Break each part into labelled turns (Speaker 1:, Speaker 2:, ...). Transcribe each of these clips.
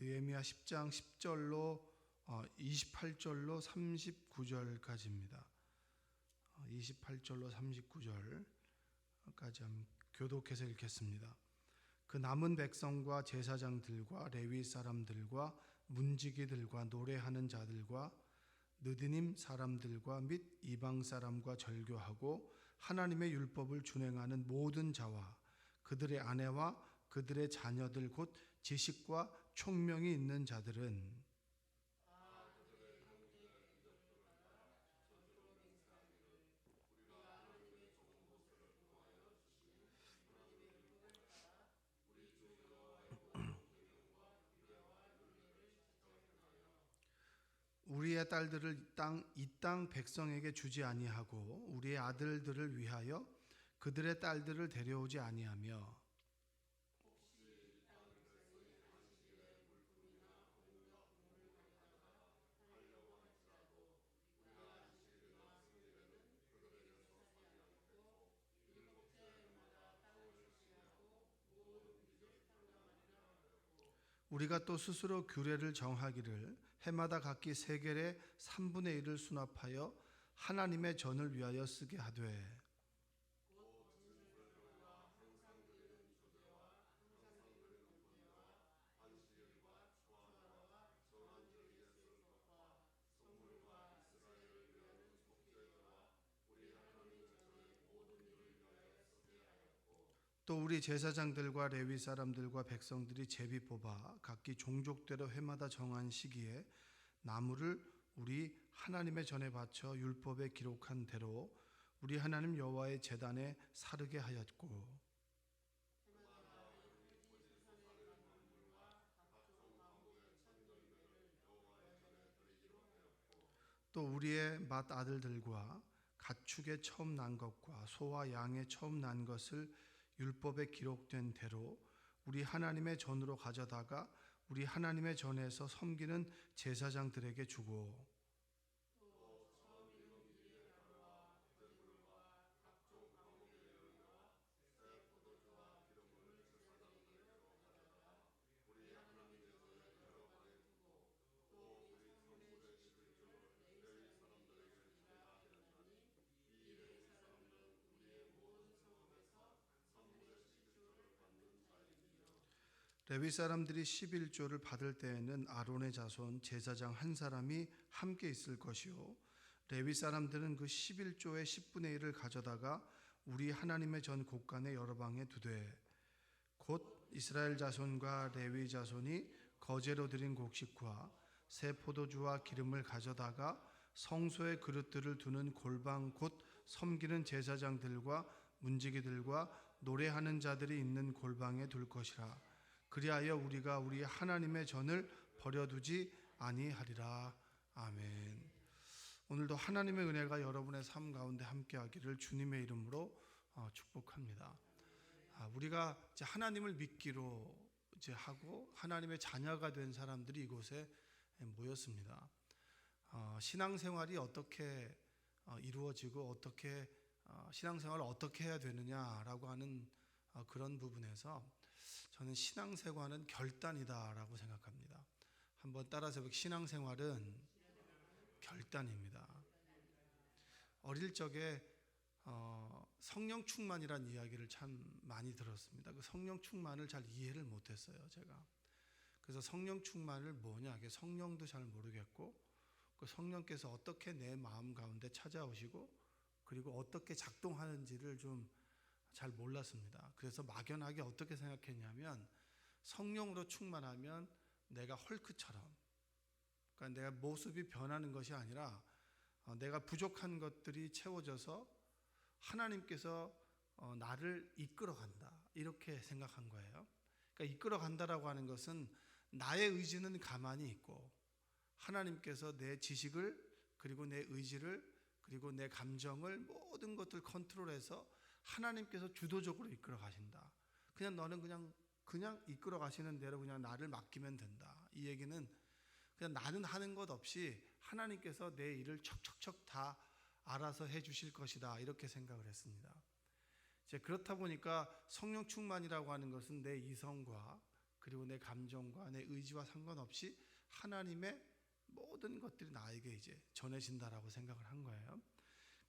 Speaker 1: 느헤미야 10장 10절로 28절로 39절까지입니다. 28절로 39절까지 교독해서 읽겠습니다. 그 남은 백성과 제사장들과 레위 사람들과 문지기들과 노래하는 자들과 느디님 사람들과 및 이방 사람과 절교하고 하나님의 율법을 준행하는 모든 자와 그들의 아내와 그들의 자녀들 곧 지식과 총명이 있는 자들은 우리의 딸들을 이 땅 백성에게 주지 아니하고 우리의 아들들을 위하여 그들의 딸들을 데려오지 아니하며 우리가 또 스스로 규례를 정하기를 해마다 각기 세겔의 3분의 1을 수납하여 하나님의 전을 위하여 쓰게 하되 또 우리 제사장들과 레위 사람들과 백성들이 제비 뽑아 각기 종족대로 해마다 정한 시기에 나무를 우리 하나님의 전에 바쳐 율법에 기록한 대로 우리 하나님 여호와의 제단에 사르게 하였고 또 우리의 맏 아들들과 가축의 처음 난 것과 소와 양의 처음 난 것을 율법에 기록된 대로 우리 하나님의 전으로 가져다가 우리 하나님의 전에서 섬기는 제사장들에게 주고 레위 사람들이 11조를 받을 때에는 아론의 자손 제사장 한 사람이 함께 있을 것이요 레위 사람들은 그 11조의 10분의 1을 가져다가 우리 하나님의 전 곳간에 여러 방에 두되 곧 이스라엘 자손과 레위 자손이 거제로 드린 곡식과 새 포도주와 기름을 가져다가 성소의 그릇들을 두는 골방 곧 섬기는 제사장들과 문지기들과 노래하는 자들이 있는 골방에 둘 것이라. 그리하여 우리가 우리 하나님의 전을 버려두지 아니하리라. 아멘. 오늘도 하나님의 은혜가 여러분의 삶 가운데 함께하기를 주님의 이름으로 축복합니다. 우리가 이제 하나님을 믿기로 이제 하고 하나님의 자녀가 된 사람들이 이곳에 모였습니다. 신앙생활이 어떻게 이루어지고 어떻게 신앙생활을 어떻게 해야 되느냐라고 하는 그런 부분에서 저는 신앙생활은 결단이다라고 생각합니다. 한번 따라서 해볼게요. 신앙생활은 결단입니다. 어릴 적에 성령 충만이라는 이야기를 참 많이 들었습니다. 그 성령 충만을 잘 이해를 못했어요, 제가. 그래서 성령 충만을 뭐냐, 성령도 잘 모르겠고, 그 성령께서 어떻게 내 마음 가운데 찾아오시고, 그리고 어떻게 작동하는지를 좀 잘 몰랐습니다. 그래서 막연하게 어떻게 생각했냐면, 성령으로 충만하면 내가 헐크처럼, 그러니까 내가 모습이 변하는 것이 아니라 내가 부족한 것들이 채워져서 하나님께서 나를 이끌어간다, 이렇게 생각한 거예요. 그러니까 이끌어간다라고 하는 것은 나의 의지는 가만히 있고 하나님께서 내 지식을 그리고 내 의지를 그리고 내 감정을 모든 것들 컨트롤해서 하나님께서 주도적으로 이끌어 가신다. 그냥 너는 그냥 이끌어 가시는 대로 그냥 나를 맡기면 된다. 이 얘기는 그냥 나는 하는 것 없이 하나님께서 내 일을 척척척 다 알아서 해 주실 것이다, 이렇게 생각을 했습니다. 이제 그렇다 보니까 성령 충만이라고 하는 것은 내 이성과 그리고 내 감정과 내 의지와 상관없이 하나님의 모든 것들이 나에게 이제 전해진다라고 생각을 한 거예요.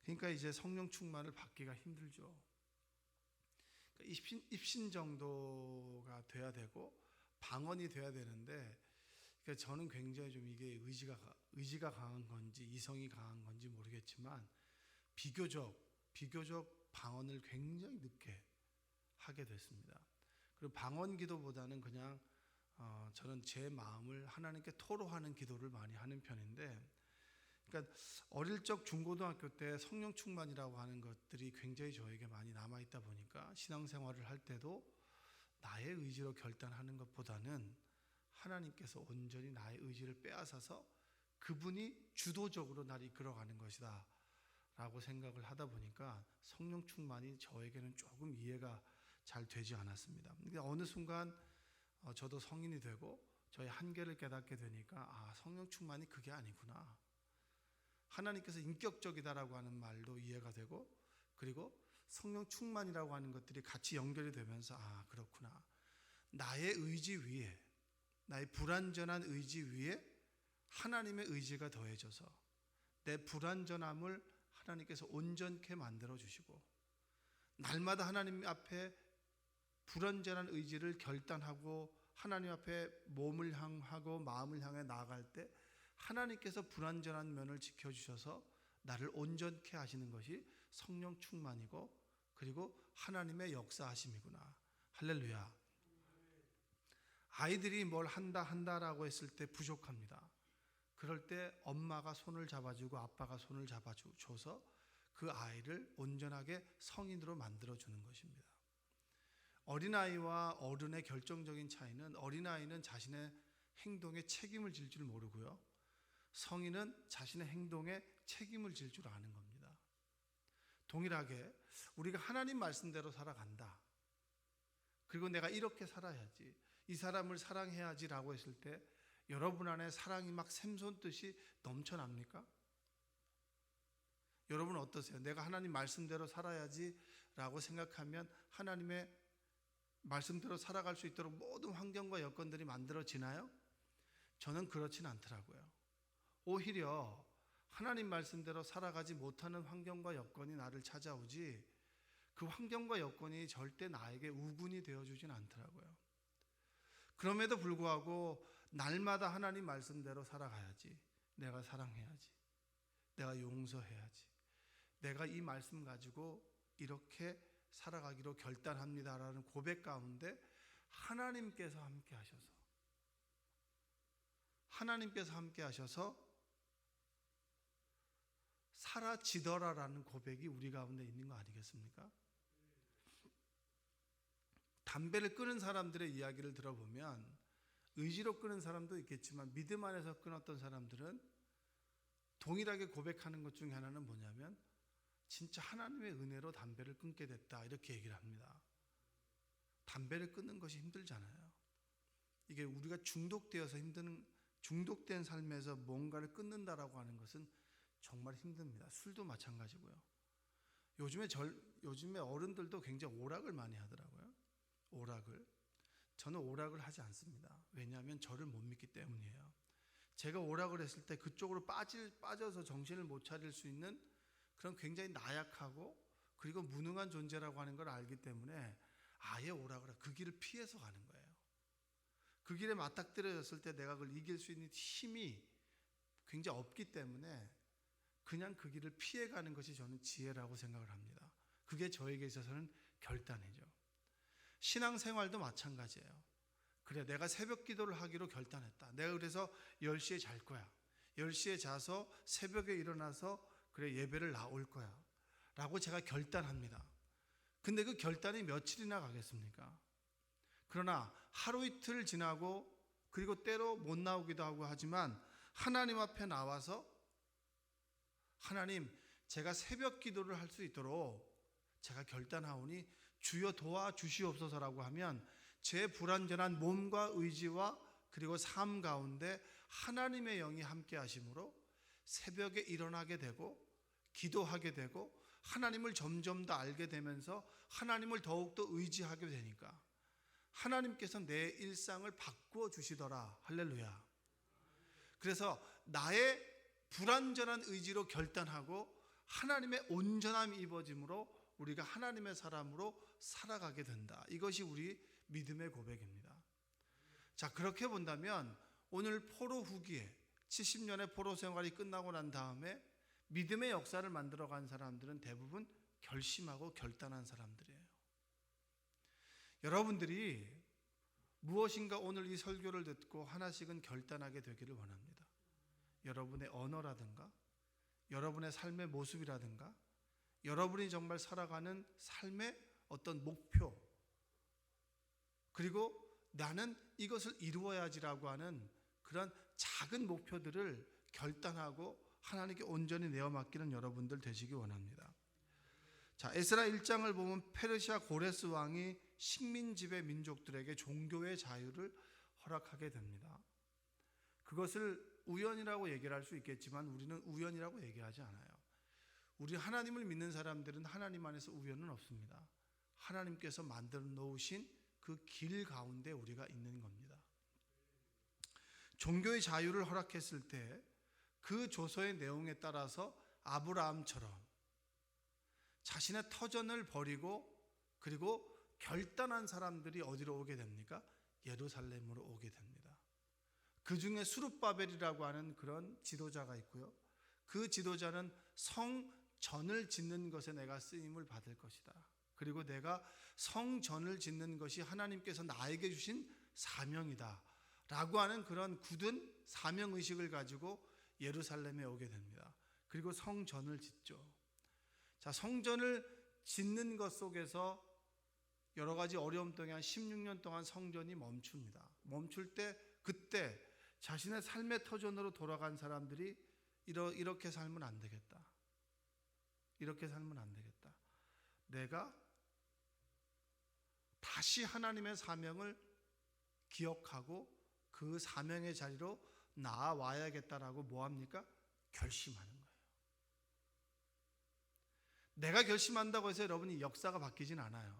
Speaker 1: 그러니까 이제 성령 충만을 받기가 힘들죠. 그러니까 입신 정도가 돼야 되고 방언이 돼야 되는데, 그러니까 저는 굉장히 좀 이게 의지가 강한 건지 이성이 강한 건지 모르겠지만 비교적 방언을 굉장히 늦게 하게 됐습니다. 그리고 방언 기도보다는 그냥 저는 제 마음을 하나님께 토로하는 기도를 많이 하는 편인데, 그러니까 어릴 적 중고등학교 때 성령 충만이라고 하는 것들이 굉장히 저에게 많이 남아 있다 보니까 신앙생활을 할 때도 나의 의지로 결단하는 것보다는 하나님께서 온전히 나의 의지를 빼앗아서 그분이 주도적으로 나를 이끌어가는 것이다 라고 생각을 하다 보니까 성령 충만이 저에게는 조금 이해가 잘 되지 않았습니다. 근데 어느 순간 저도 성인이 되고 저의 한계를 깨닫게 되니까 성령 충만이 그게 아니구나. 하나님께서 인격적이다라고 하는 말도 이해가 되고, 그리고 성령 충만이라고 하는 것들이 같이 연결이 되면서 그렇구나. 나의 의지 위에, 나의 불완전한 의지 위에 하나님의 의지가 더해져서 내 불완전함을 하나님께서 온전케 만들어 주시고, 날마다 하나님 앞에 불완전한 의지를 결단하고 하나님 앞에 몸을 향하고 마음을 향해 나아갈 때 하나님께서 불완전한 면을 지켜주셔서 나를 온전케 하시는 것이 성령 충만이고, 그리고 하나님의 역사하심이구나. 할렐루야. 아이들이 뭘 한다라고 했을 때 부족합니다. 그럴 때 엄마가 손을 잡아주고 아빠가 손을 잡아줘서 그 아이를 온전하게 성인으로 만들어주는 것입니다. 어린아이와 어른의 결정적인 차이는, 어린아이는 자신의 행동에 책임을 질 줄 모르고요, 성인은 자신의 행동에 책임을 질 줄 아는 겁니다. 동일하게 우리가 하나님 말씀대로 살아간다, 그리고 내가 이렇게 살아야지, 이 사람을 사랑해야지 라고 했을 때 여러분 안에 사랑이 막 샘솟듯이 넘쳐납니까? 여러분 어떠세요? 내가 하나님 말씀대로 살아야지 라고 생각하면 하나님의 말씀대로 살아갈 수 있도록 모든 환경과 여건들이 만들어지나요? 저는 그렇진 않더라고요. 오히려 하나님 말씀대로 살아가지 못하는 환경과 여건이 나를 찾아오지, 그 환경과 여건이 절대 나에게 우군이 되어주진 않더라고요. 그럼에도 불구하고 날마다 하나님 말씀대로 살아가야지, 내가 사랑해야지, 내가 용서해야지, 내가 이 말씀 가지고 이렇게 살아가기로 결단합니다라는 고백 가운데 하나님께서 함께 하셔서 사라지더라라는 고백이 우리 가운데 있는 거 아니겠습니까? 담배를 끊은 사람들의 이야기를 들어보면 의지로 끊은 사람도 있겠지만 믿음 안에서 끊었던 사람들은 동일하게 고백하는 것 중에 하나는 뭐냐면 진짜 하나님의 은혜로 담배를 끊게 됐다, 이렇게 얘기를 합니다. 담배를 끊는 것이 힘들잖아요. 이게 우리가 중독된 삶에서 뭔가를 끊는다라고 하는 것은 정말 힘듭니다. 술도 마찬가지고요. 요즘에 어른들도 굉장히 오락을 많이 하더라고요. 오락을. 저는 오락을 하지 않습니다. 왜냐하면 저를 못 믿기 때문이에요. 제가 오락을 했을 때 그쪽으로 빠져서 정신을 못 차릴 수 있는 그런 굉장히 나약하고 그리고 무능한 존재라고 하는 걸 알기 때문에 아예 오락을 그 길을 피해서 가는 거예요. 그 길에 맞닥뜨려졌을 때 내가 그걸 이길 수 있는 힘이 굉장히 없기 때문에 그냥 그 길을 피해가는 것이 저는 지혜라고 생각을 합니다. 그게 저에게 있어서는 결단이죠. 신앙생활도 마찬가지예요. 그래, 내가 새벽 기도를 하기로 결단했다. 내가 그래서 10시에 잘 거야. 10시에 자서 새벽에 일어나서 그래 예배를 나올 거야 라고 제가 결단합니다. 근데 그 결단이 며칠이나 가겠습니까? 그러나 하루 이틀 지나고 그리고 때로 못 나오기도 하고 하지만 하나님 앞에 나와서 하나님, 제가 새벽 기도를 할 수 있도록 제가 결단하오니 주여 도와주시옵소서라고 하면 제 불완전한 몸과 의지와 그리고 삶 가운데 하나님의 영이 함께 하심으로 새벽에 일어나게 되고 기도하게 되고 하나님을 점점 더 알게 되면서 하나님을 더욱더 의지하게 되니까 하나님께서 내 일상을 바꾸어 주시더라. 할렐루야. 그래서 나의 불완전한 의지로 결단하고 하나님의 온전함이 입어짐으로 우리가 하나님의 사람으로 살아가게 된다. 이것이 우리 믿음의 고백입니다. 자, 그렇게 본다면 오늘 포로 후기에 70년의 포로 생활이 끝나고 난 다음에 믿음의 역사를 만들어간 사람들은 대부분 결심하고 결단한 사람들이에요. 여러분들이 무엇인가 오늘 이 설교를 듣고 하나씩은 결단하게 되기를 원합니다. 여러분의 언어라든가 여러분의 삶의 모습이라든가 여러분이 정말 살아가는 삶의 어떤 목표, 그리고 나는 이것을 이루어야지라고 하는 그런 작은 목표들을 결단하고 하나님께 온전히 내어 맡기는 여러분들 되시기 원합니다. 자, 에스라 1장을 보면 페르시아 고레스 왕이 식민지배 민족들에게 종교의 자유를 허락하게 됩니다. 그것을 우연이라고 얘기를 할 수 있겠지만 우리는 우연이라고 얘기하지 않아요. 우리 하나님을 믿는 사람들은 하나님 안에서 우연은 없습니다. 하나님께서 만들어 놓으신 그 길 가운데 우리가 있는 겁니다. 종교의 자유를 허락했을 때 그 조서의 내용에 따라서 아브라함처럼 자신의 터전을 버리고 그리고 결단한 사람들이 어디로 오게 됩니까? 예루살렘으로 오게 됩니다. 그 중에 수룹바벨이라고 하는 그런 지도자가 있고요. 그 지도자는 성전을 짓는 것에 내가 쓰임을 받을 것이다. 그리고 내가 성전을 짓는 것이 하나님께서 나에게 주신 사명이다 라고 하는 그런 굳은 사명의식을 가지고 예루살렘에 오게 됩니다. 그리고 성전을 짓죠. 자, 성전을 짓는 것 속에서 여러 가지 어려움 때문에 한 16년 동안 성전이 멈춥니다. 멈출 때 그때 자신의 삶의 터전으로 돌아간 사람들이 이렇게 살면 안 되겠다. 이렇게 살면 안 되겠다. 내가 다시 하나님의 사명을 기억하고 그 사명의 자리로 나아와야겠다라고 뭐합니까? 결심하는 거예요. 내가 결심한다고 해서 여러분이 역사가 바뀌진 않아요.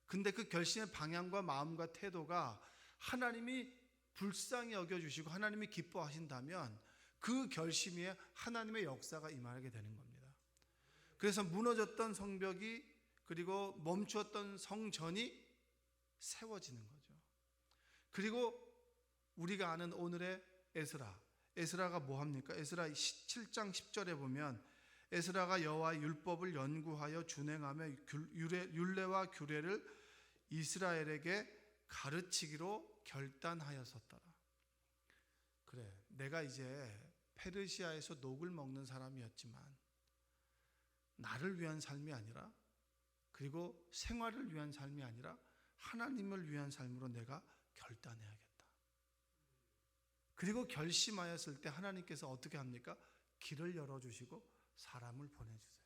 Speaker 1: 근데 그 결심의 방향과 마음과 태도가 하나님이 불쌍히 여겨주시고 하나님이 기뻐하신다면 그 결심에 하나님의 역사가 임하게 되는 겁니다. 그래서 무너졌던 성벽이 그리고 멈추었던 성전이 세워지는 거죠. 그리고 우리가 아는 오늘의 에스라가 뭐합니까? 에스라 7장 10절에 보면 에스라가 여호와의 율법을 연구하여 준행하며 율례와 규례를 이스라엘에게 가르치기로 결단하였었더라. 그래, 내가 이제 페르시아에서 녹을 먹는 사람이었지만 나를 위한 삶이 아니라 그리고 생활을 위한 삶이 아니라 하나님을 위한 삶으로 내가 결단해야겠다. 그리고 결심하였을 때 하나님께서 어떻게 합니까? 길을 열어주시고 사람을 보내주세요.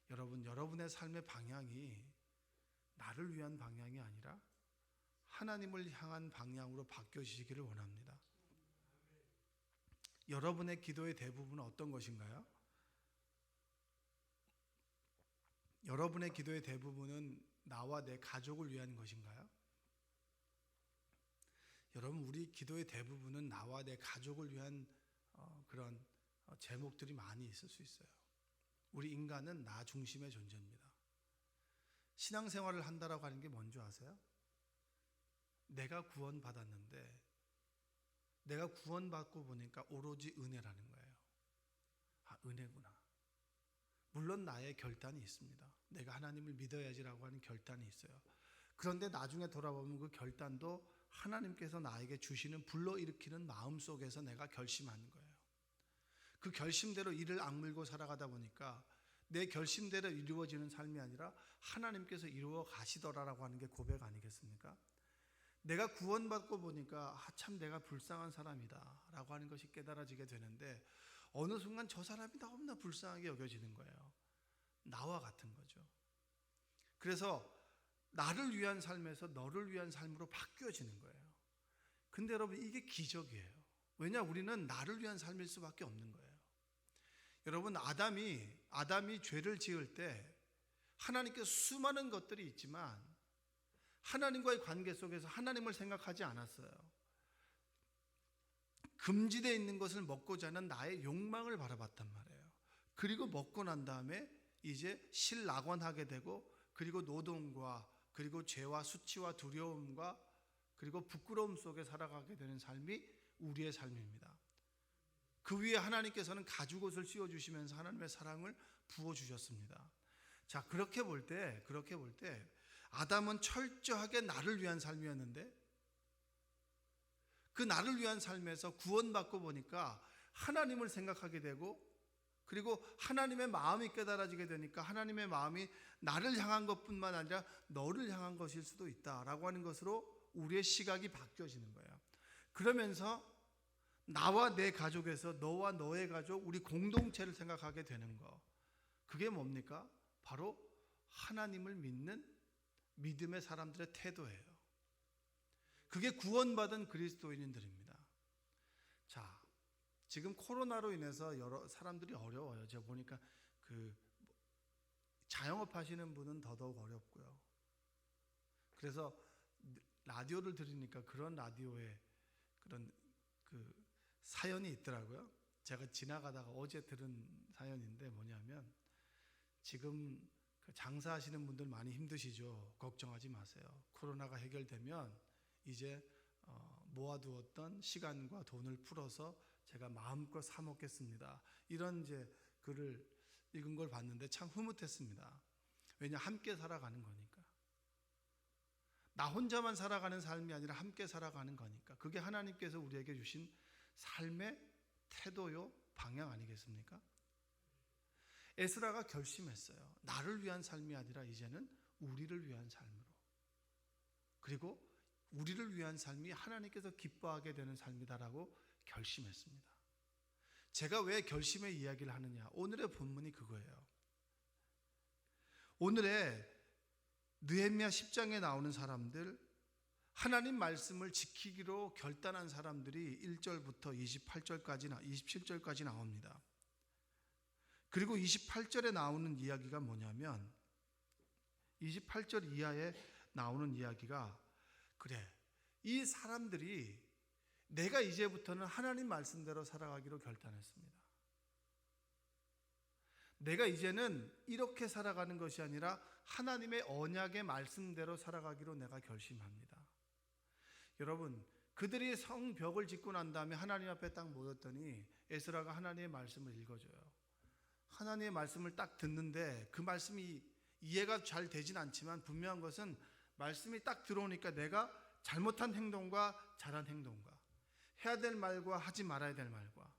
Speaker 1: 여러분, 여러분의 삶의 방향이 나를 위한 방향이 아니라 하나님을 향한 방향으로 바뀌어지시기를 원합니다. 여러분의 기도의 대부분은 어떤 것인가요? 여러분의 기도의 대부분은 나와 내 가족을 위한 것인가요? 여러분, 우리 기도의 대부분은 나와 내 가족을 위한 그런 제목들이 많이 있을 수 있어요. 우리 인간은 나 중심의 존재입니다. 신앙생활을 한다라고 하는 게 뭔지 아세요? 내가 구원받았는데 내가 구원받고 보니까 오로지 은혜라는 거예요. 아, 은혜구나. 물론 나의 결단이 있습니다. 내가 하나님을 믿어야지라고 하는 결단이 있어요. 그런데 나중에 돌아보면 그 결단도 하나님께서 나에게 주시는 불러일으키는 마음 속에서 내가 결심하는 거예요. 그 결심대로 이를 악물고 살아가다 보니까 내 결심대로 이루어지는 삶이 아니라 하나님께서 이루어 가시더라라고 하는 게 고백 아니겠습니까? 내가 구원받고 보니까 참 내가 불쌍한 사람이다 라고 하는 것이 깨달아지게 되는데 어느 순간 저 사람이 너무나 불쌍하게 여겨지는 거예요. 나와 같은 거죠. 그래서 나를 위한 삶에서 너를 위한 삶으로 바뀌어지는 거예요. 근데 여러분, 이게 기적이에요. 왜냐, 우리는 나를 위한 삶일 수밖에 없는 거예요. 여러분, 아담이 죄를 지을 때 하나님께서 수많은 것들이 있지만 하나님과의 관계 속에서 하나님을 생각하지 않았어요. 금지되어 있는 것을 먹고자 하는 나의 욕망을 바라봤단 말이에요. 그리고 먹고 난 다음에 이제 실낙원하게 되고, 그리고 노동과 그리고 죄와 수치와 두려움과 그리고 부끄러움 속에 살아가게 되는 삶이 우리의 삶입니다. 그 위에 하나님께서는 가죽옷을 씌워주시면서 하나님의 사랑을 부어주셨습니다. 자, 그렇게 볼 때 아담은 철저하게 나를 위한 삶이었는데, 그 나를 위한 삶에서 구원받고 보니까 하나님을 생각하게 되고, 그리고 하나님의 마음이 깨달아지게 되니까 하나님의 마음이 나를 향한 것뿐만 아니라 너를 향한 것일 수도 있다라고 하는 것으로 우리의 시각이 바뀌어지는 거예요. 그러면서 나와 내 가족에서 너와 너의 가족, 우리 공동체를 생각하게 되는 거. 그게 뭡니까? 바로 하나님을 믿는 믿음의 사람들의 태도예요. 그게 구원받은 그리스도인들입니다. 자, 지금 코로나로 인해서 여러 사람들이 어려워요. 제가 보니까 자영업 하시는 분은 더더욱 어렵고요. 그래서 라디오를 들으니까 그런 라디오에 그런 사연이 있더라고요. 제가 지나가다가 어제 들은 사연인데 뭐냐면, 지금 장사하시는 분들 많이 힘드시죠? 걱정하지 마세요. 코로나가 해결되면 이제 모아두었던 시간과 돈을 풀어서 제가 마음껏 사 먹겠습니다. 이런 이제 글을 읽은 걸 봤는데 참 흐뭇했습니다. 왜냐, 함께 살아가는 거니까. 나 혼자만 살아가는 삶이 아니라 함께 살아가는 거니까. 그게 하나님께서 우리에게 주신 삶의 태도요, 방향 아니겠습니까? 에스라가 결심했어요. 나를 위한 삶이 아니라 이제는 우리를 위한 삶으로, 그리고 우리를 위한 삶이 하나님께서 기뻐하게 되는 삶이다라고 결심했습니다. 제가 왜 결심의 이야기를 하느냐, 오늘의 본문이 그거예요. 오늘의 느헤미야 10장에 나오는 사람들, 하나님 말씀을 지키기로 결단한 사람들이 1절부터 27절까지 나옵니다. 그리고 28절에 나오는 이야기가 뭐냐면, 28절 이하에 나오는 이야기가, 그래, 이 사람들이 내가 이제부터는 하나님 말씀대로 살아가기로 결단했습니다. 내가 이제는 이렇게 살아가는 것이 아니라 하나님의 언약의 말씀대로 살아가기로 내가 결심합니다. 여러분, 그들이 성벽을 짓고 난 다음에 하나님 앞에 딱 모였더니 에스라가 하나님의 말씀을 읽어줘요. 하나님의 말씀을 딱 듣는데 그 말씀이 이해가 잘 되진 않지만 분명한 것은 말씀이 딱 들어오니까 내가 잘못한 행동과 잘한 행동과, 해야 될 말과 하지 말아야 될 말과,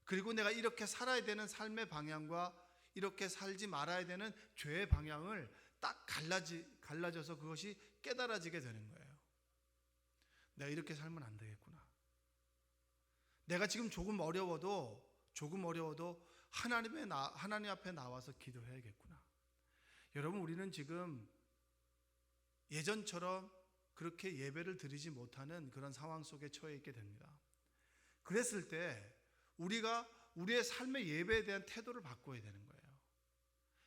Speaker 1: 그리고 내가 이렇게 살아야 되는 삶의 방향과 이렇게 살지 말아야 되는 죄의 방향을 딱 갈라져서 그것이 깨달아지게 되는 거예요. 내가 이렇게 살면 안 되겠구나. 내가 지금 조금 어려워도 하나님 앞에 나와서 기도해야겠구나. 여러분, 우리는 지금 예전처럼 그렇게 예배를 드리지 못하는 그런 상황 속에 처해 있게 됩니다. 그랬을 때 우리가 우리의 삶의 예배에 대한 태도를 바꿔야 되는 거예요.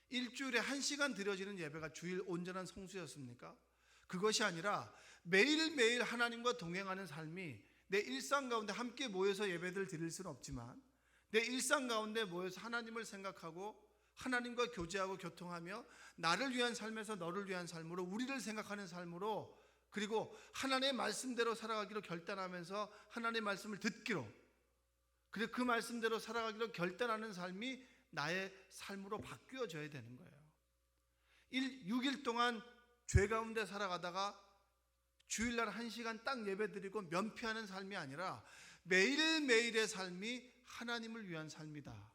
Speaker 1: 일주일에 1시간 드려지는 예배가 주일 온전한 성수였습니까? 그것이 아니라 매일매일 하나님과 동행하는 삶이, 내 일상 가운데 함께 모여서 예배를 드릴 수는 없지만 내 일상 가운데 모여서 하나님을 생각하고 하나님과 교제하고 교통하며 나를 위한 삶에서 너를 위한 삶으로, 우리를 생각하는 삶으로, 그리고 하나님의 말씀대로 살아가기로 결단하면서 하나님의 말씀을 듣기로, 그리고 그 말씀대로 살아가기로 결단하는 삶이 나의 삶으로 바뀌어져야 되는 거예요. 6일 동안 죄 가운데 살아가다가 주일날 1시간 딱 예배드리고 면피하는 삶이 아니라 매일매일의 삶이 하나님을 위한 삶이다.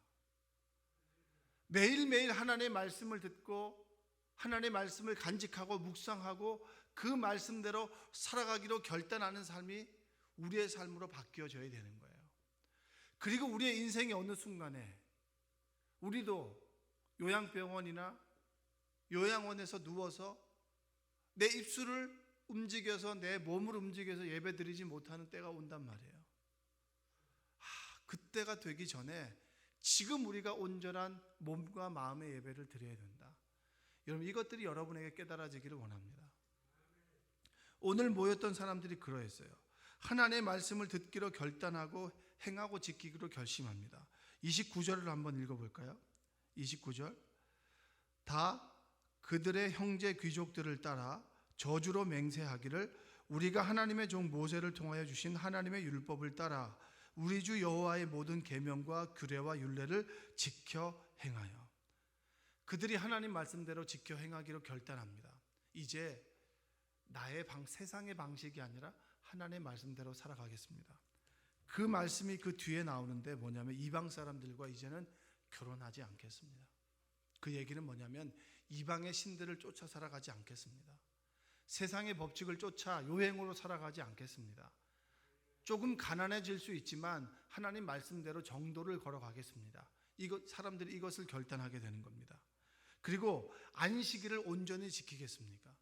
Speaker 1: 매일매일 하나님의 말씀을 듣고 하나님의 말씀을 간직하고 묵상하고 그 말씀대로 살아가기로 결단하는 삶이 우리의 삶으로 바뀌어져야 되는 거예요. 그리고 우리의 인생의 어느 순간에 우리도 요양병원이나 요양원에서 누워서 내 입술을 움직여서 내 몸을 움직여서 예배드리지 못하는 때가 온단 말이에요. 그때가 되기 전에 지금 우리가 온전한 몸과 마음의 예배를 드려야 된다. 여러분, 이것들이 여러분에게 깨달아지기를 원합니다. 오늘 모였던 사람들이 그러했어요. 하나님의 말씀을 듣기로 결단하고 행하고 지키기로 결심합니다. 29절을 한번 읽어볼까요? 29절. 다 그들의 형제 귀족들을 따라 저주로 맹세하기를 우리가 하나님의 종 모세를 통하여 주신 하나님의 율법을 따라 우리 주 여호와의 모든 계명과 규례와 율례를 지켜 행하여. 그들이 하나님 말씀대로 지켜 행하기로 결단합니다. 이제 나의 세상의 방식이 아니라 하나님의 말씀대로 살아가겠습니다. 그 말씀이 그 뒤에 나오는데 뭐냐면 이방 사람들과 이제는 결혼하지 않겠습니다. 그 얘기는 뭐냐면 이방의 신들을 쫓아 살아가지 않겠습니다. 세상의 법칙을 쫓아 요행으로 살아가지 않겠습니다. 조금 가난해질 수 있지만 하나님 말씀대로 정도를 걸어가겠습니다. 사람들이 이것을 결단하게 되는 겁니다. 그리고 안식일을 온전히 지키겠습니까?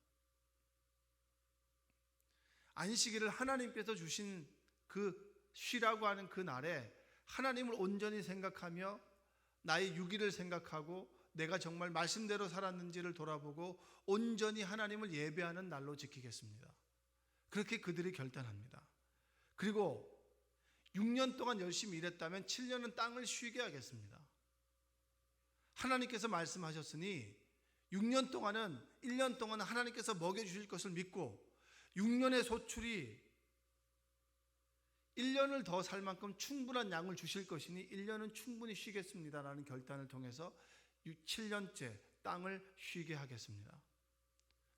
Speaker 1: 안식일을 하나님께서 주신 그 쉬라고 하는 그 날에 하나님을 온전히 생각하며 나의 유기를 생각하고 내가 정말 말씀대로 살았는지를 돌아보고 온전히 하나님을 예배하는 날로 지키겠습니다. 그렇게 그들이 결단합니다. 그리고 6년 동안 열심히 일했다면 7년은 땅을 쉬게 하겠습니다. 하나님께서 말씀하셨으니 6년 동안은 1년 동안 하나님께서 먹여주실 것을 믿고 6년의 소출이 1년을 더 살 만큼 충분한 양을 주실 것이니 1년은 충분히 쉬겠습니다라는 결단을 통해서 7년째 땅을 쉬게 하겠습니다.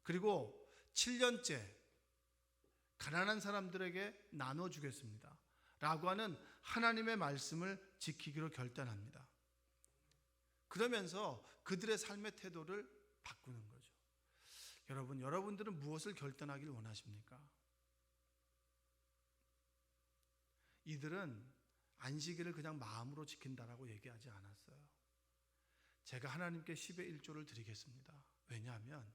Speaker 1: 그리고 7년째 가난한 사람들에게 나눠주겠습니다 라고 하는 하나님의 말씀을 지키기로 결단합니다. 그러면서 그들의 삶의 태도를 바꾸는 거죠. 여러분들은 무엇을 결단하길 원하십니까? 이들은 안식일을 그냥 마음으로 지킨다라고 얘기하지 않았어요. 제가 하나님께 10의 1조를 드리겠습니다. 왜냐하면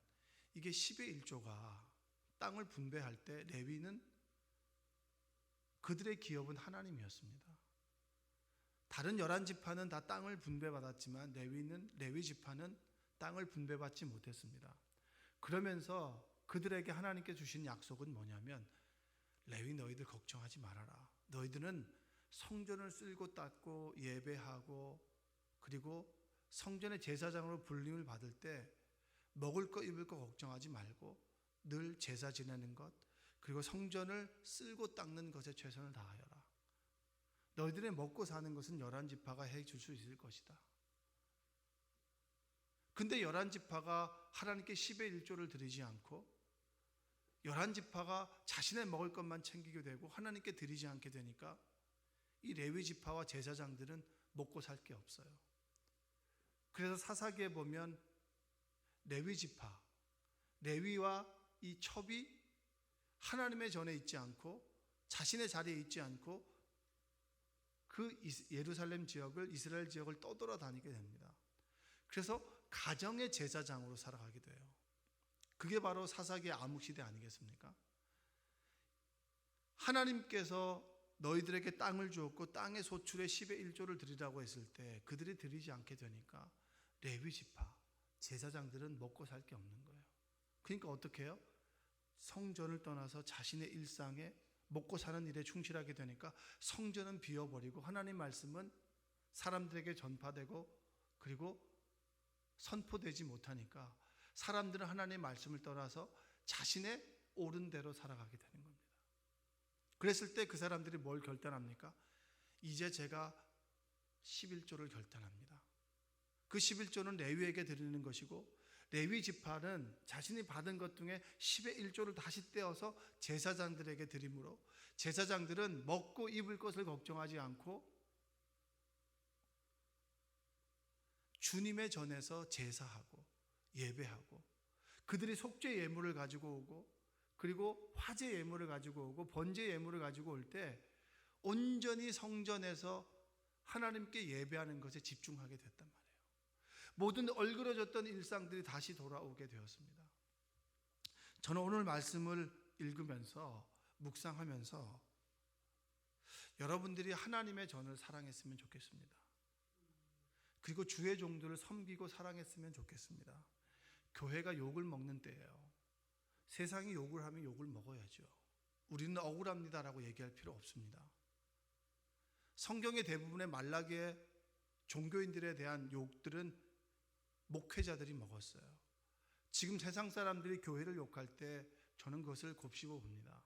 Speaker 1: 이게 10의 1조가 땅을 분배할 때 레위는 그들의 기업은 하나님이었습니다. 다른 11지파는 다 땅을 분배받았지만 레위 지파는 땅을 분배받지 못했습니다. 그러면서 그들에게 하나님께 주신 약속은 뭐냐면 레위 너희들 걱정하지 말아라. 너희들은 성전을 쓸고 닦고 예배하고 그리고 성전의 제사장으로 불림을 받을 때 먹을 거 입을 거 걱정하지 말고 늘 제사 지내는 것 그리고 성전을 쓸고 닦는 것에 최선을 다하여라. 너희들의 먹고 사는 것은 11지파가 해줄 수 있을 것이다. 근데 11지파가 하나님께 10의 1조를 드리지 않고 11지파가 자신의 먹을 것만 챙기게 되고 하나님께 드리지 않게 되니까 이 레위 지파와 제사장들은 먹고 살 게 없어요. 그래서 사사기에 보면 레위 지파, 레위와 이 첩이 하나님의 전에 있지 않고 자신의 자리에 있지 않고 그 예루살렘 지역을 이스라엘 지역을 떠돌아다니게 됩니다. 그래서 가정의 제사장으로 살아가게 돼요. 그게 바로 사사기의 암흑시대 아니겠습니까? 하나님께서 너희들에게 땅을 주었고 땅의 소출의 10의 1조를 드리라고 했을 때 그들이 드리지 않게 되니까 레위 지파, 제사장들은 먹고 살 게 없는 거예요. 그러니까 어떻게 해요? 성전을 떠나서 자신의 일상에 먹고 사는 일에 충실하게 되니까 성전은 비워버리고 하나님 말씀은 사람들에게 전파되고 그리고 선포되지 못하니까 사람들은 하나님의 말씀을 떠나서 자신의 옳은 대로 살아가게 되는 겁니다. 그랬을 때 그 사람들이 뭘 결단합니까? 이제 제가 11조를 결단합니다. 그 11조는 레위에게 드리는 것이고 레위 지파는 자신이 받은 것 중에 10의 1조를 다시 떼어서 제사장들에게 드림으로 제사장들은 먹고 입을 것을 걱정하지 않고 주님의 전에서 제사하고 예배하고 그들이 속죄 예물을 가지고 오고 그리고 화제 예물을 가지고 오고 번제 예물을 가지고 올 때 온전히 성전에서 하나님께 예배하는 것에 집중하게 됐단 말이에요. 모든 얼그러졌던 일상들이 다시 돌아오게 되었습니다. 저는 오늘 말씀을 읽으면서 묵상하면서 여러분들이 하나님의 전을 사랑했으면 좋겠습니다. 그리고 주의 종들을 섬기고 사랑했으면 좋겠습니다. 교회가 욕을 먹는 때예요. 세상이 욕을 하면 욕을 먹어야죠. 우리는 억울합니다라고 얘기할 필요 없습니다. 성경의 대부분의 말라기의 종교인들에 대한 욕들은 목회자들이 먹었어요. 지금 세상 사람들이 교회를 욕할 때 저는 그것을 곱씹어 봅니다.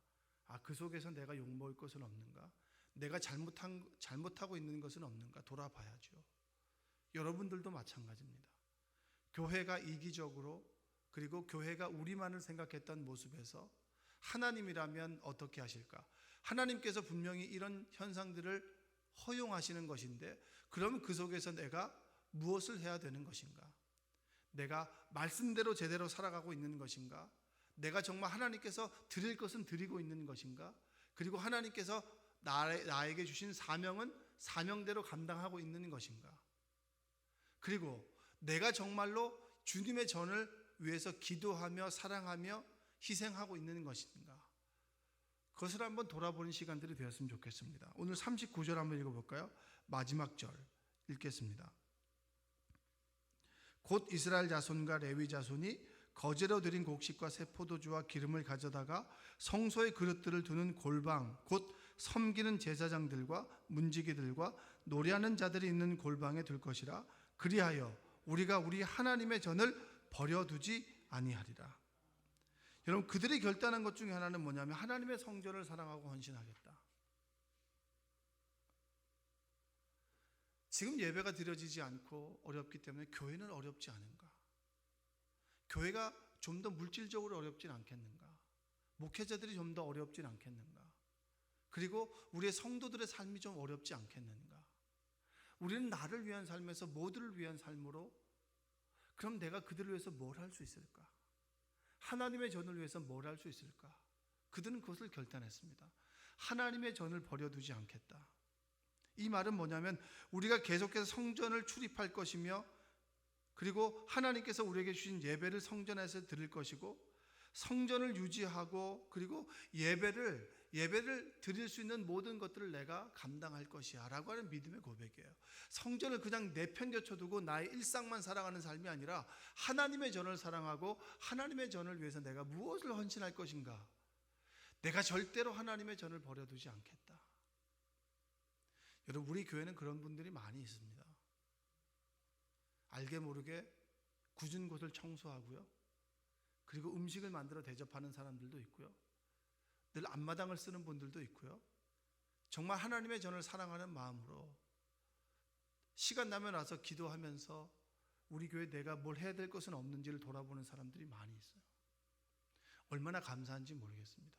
Speaker 1: 그 속에서 내가 욕먹을 것은 없는가? 내가 잘못하고 있는 것은 없는가? 돌아봐야죠. 여러분들도 마찬가지입니다. 교회가 이기적으로, 그리고 교회가 우리만을 생각했던 모습에서 하나님이라면 어떻게 하실까? 하나님께서 분명히 이런 현상들을 허용하시는 것인데, 그러면 그 속에서 내가 무엇을 해야 되는 것인가? 내가 말씀대로 제대로 살아가고 있는 것인가? 내가 정말 하나님께서 드릴 것은 드리고 있는 것인가? 그리고 하나님께서 나에게 주신 사명은 사명대로 감당하고 있는 것인가? 그리고 내가 정말로 주님의 전을 위해서 기도하며 사랑하며 희생하고 있는 것인가? 그것을 한번 돌아보는 시간들이 되었으면 좋겠습니다. 오늘 39절 한번 읽어볼까요? 마지막 절 읽겠습니다. 곧 이스라엘 자손과 레위 자손이 거제로 드린 곡식과 새 포도주와 기름을 가져다가 성소의 그릇들을 두는 골방, 곧 섬기는 제사장들과 문지기들과 노래하는 자들이 있는 골방에 둘 것이라. 그리하여 우리가 우리 하나님의 전을 버려두지 아니하리라. 여러분, 그들이 결단한 것 중에 하나는 뭐냐면 하나님의 성전을 사랑하고 헌신하겠다. 지금 예배가 드려지지 않고 어렵기 때문에 교회는 어렵지 않은가? 교회가 좀 더 물질적으로 어렵진 않겠는가? 목회자들이 좀 더 어렵진 않겠는가? 그리고 우리의 성도들의 삶이 좀 어렵지 않겠는가? 우리는 나를 위한 삶에서 모두를 위한 삶으로, 그럼 내가 그들을 위해서 뭘 할 수 있을까? 하나님의 전을 위해서 뭘 할 수 있을까? 그들은 그것을 결단했습니다. 하나님의 전을 버려두지 않겠다. 이 말은 뭐냐면 우리가 계속해서 성전을 출입할 것이며, 그리고 하나님께서 우리에게 주신 예배를 성전에서 드릴 것이고, 성전을 유지하고, 그리고 예배를 드릴 수 있는 모든 것들을 내가 감당할 것이야 라고 하는 믿음의 고백이에요. 성전을 그냥 내팽겨쳐두고 나의 일상만 살아가는 삶이 아니라 하나님의 전을 사랑하고 하나님의 전을 위해서 내가 무엇을 헌신할 것인가? 내가 절대로 하나님의 전을 버려두지 않겠다. 여러분, 우리 교회는 그런 분들이 많이 있습니다. 알게 모르게 굳은 곳을 청소하고요, 그리고 음식을 만들어 대접하는 사람들도 있고요, 늘 앞마당을 쓰는 분들도 있고요, 정말 하나님의 전을 사랑하는 마음으로 시간 나면 와서 기도하면서 우리 교회 내가 뭘 해야 될 것은 없는지를 돌아보는 사람들이 많이 있어요. 얼마나 감사한지 모르겠습니다.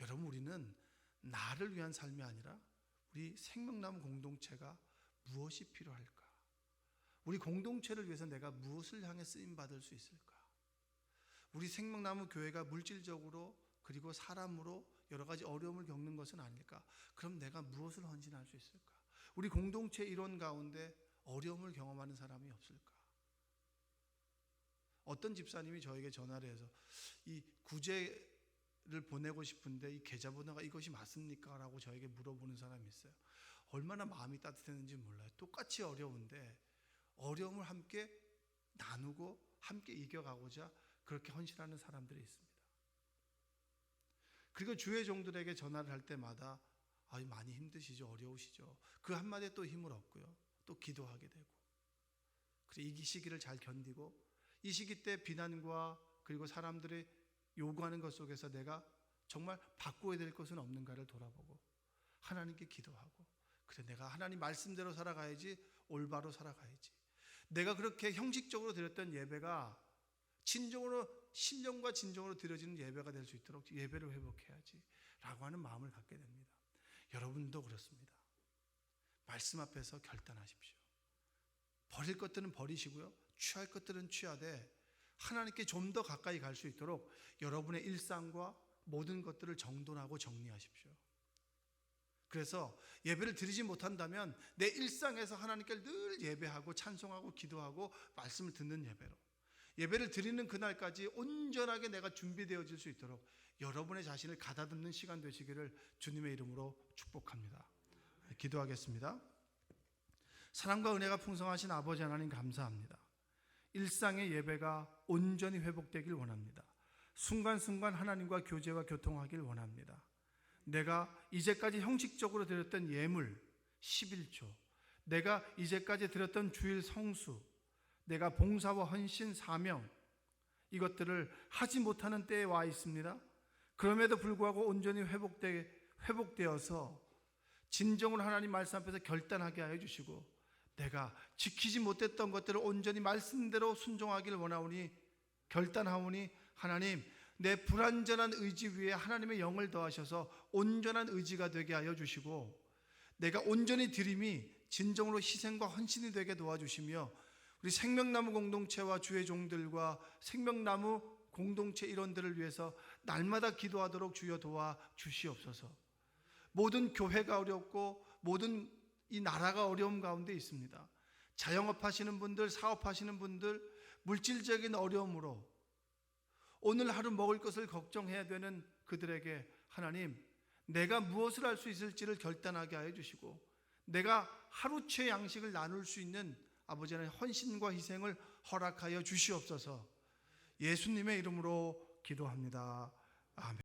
Speaker 1: 여러분, 우리는 나를 위한 삶이 아니라 우리 생명나무 공동체가 무엇이 필요할까? 우리 공동체를 위해서 내가 무엇을 향해 쓰임받을 수 있을까? 우리 생명나무 교회가 물질적으로 그리고 사람으로 여러 가지 어려움을 겪는 것은 아닐까? 그럼 내가 무엇을 헌신할 수 있을까? 우리 공동체 일원 가운데 어려움을 경험하는 사람이 없을까? 어떤 집사님이 저에게 전화를 해서 이 구제를 보내고 싶은데 이 계좌번호가 이것이 맞습니까? 라고 저에게 물어보는 사람이 있어요. 얼마나 마음이 따뜻했는지 몰라요. 똑같이 어려운데 어려움을 함께 나누고 함께 이겨가고자 그렇게 헌신하는 사람들이 있습니다. 그리고 주의 종들에게 전화를 할 때마다 많이 힘드시죠? 어려우시죠? 그 한마디에 또 힘을 얻고요, 또 기도하게 되고, 그리고 이 시기를 잘 견디고 이 시기 때 비난과 그리고 사람들이 요구하는 것 속에서 내가 정말 바꿔야 될 것은 없는가를 돌아보고 하나님께 기도하고, 그래 내가 하나님 말씀대로 살아가야지, 올바로 살아가야지, 내가 그렇게 형식적으로 드렸던 예배가 진정으로 신령과 진정으로 드려지는 예배가 될 수 있도록 예배를 회복해야지 라고 하는 마음을 갖게 됩니다. 여러분도 그렇습니다. 말씀 앞에서 결단하십시오. 버릴 것들은 버리시고요, 취할 것들은 취하되 하나님께 좀 더 가까이 갈 수 있도록 여러분의 일상과 모든 것들을 정돈하고 정리하십시오. 그래서 예배를 드리지 못한다면 내 일상에서 하나님께 늘 예배하고 찬송하고 기도하고 말씀을 듣는 예배를 드리는 그날까지 온전하게 내가 준비되어질 수 있도록 여러분의 자신을 가다듬는 시간 되시기를 주님의 이름으로 축복합니다. 기도하겠습니다. 사랑과 은혜가 풍성하신 아버지 하나님, 감사합니다. 일상의 예배가 온전히 회복되길 원합니다. 순간순간 하나님과 교제와 교통하길 원합니다. 내가 이제까지 형식적으로 드렸던 예물 11조, 내가 이제까지 드렸던 주일 성수, 내가 봉사와 헌신, 사명, 이것들을 하지 못하는 때에 와 있습니다. 그럼에도 불구하고 온전히 회복되어서 진정으로 하나님 말씀 앞에서 결단하게 하여 주시고, 내가 지키지 못했던 것들을 온전히 말씀대로 순종하기를 원하오니 결단하오니, 하나님 내 불완전한 의지 위에 하나님의 영을 더하셔서 온전한 의지가 되게 하여 주시고, 내가 온전히 드림이 진정으로 희생과 헌신이 되게 도와주시며, 우리 생명나무 공동체와 주의 종들과 생명나무 공동체 일원들을 위해서 날마다 기도하도록 주여 도와 주시옵소서. 모든 교회가 어렵고 모든 이 나라가 어려움 가운데 있습니다. 자영업 하시는 분들, 사업하시는 분들, 물질적인 어려움으로 오늘 하루 먹을 것을 걱정해야 되는 그들에게 하나님, 내가 무엇을 할 수 있을지를 결단하게 하여 주시고, 내가 하루치 양식을 나눌 수 있는 아버지 하나님 헌신과 희생을 허락하여 주시옵소서. 예수님의 이름으로 기도합니다. 아멘.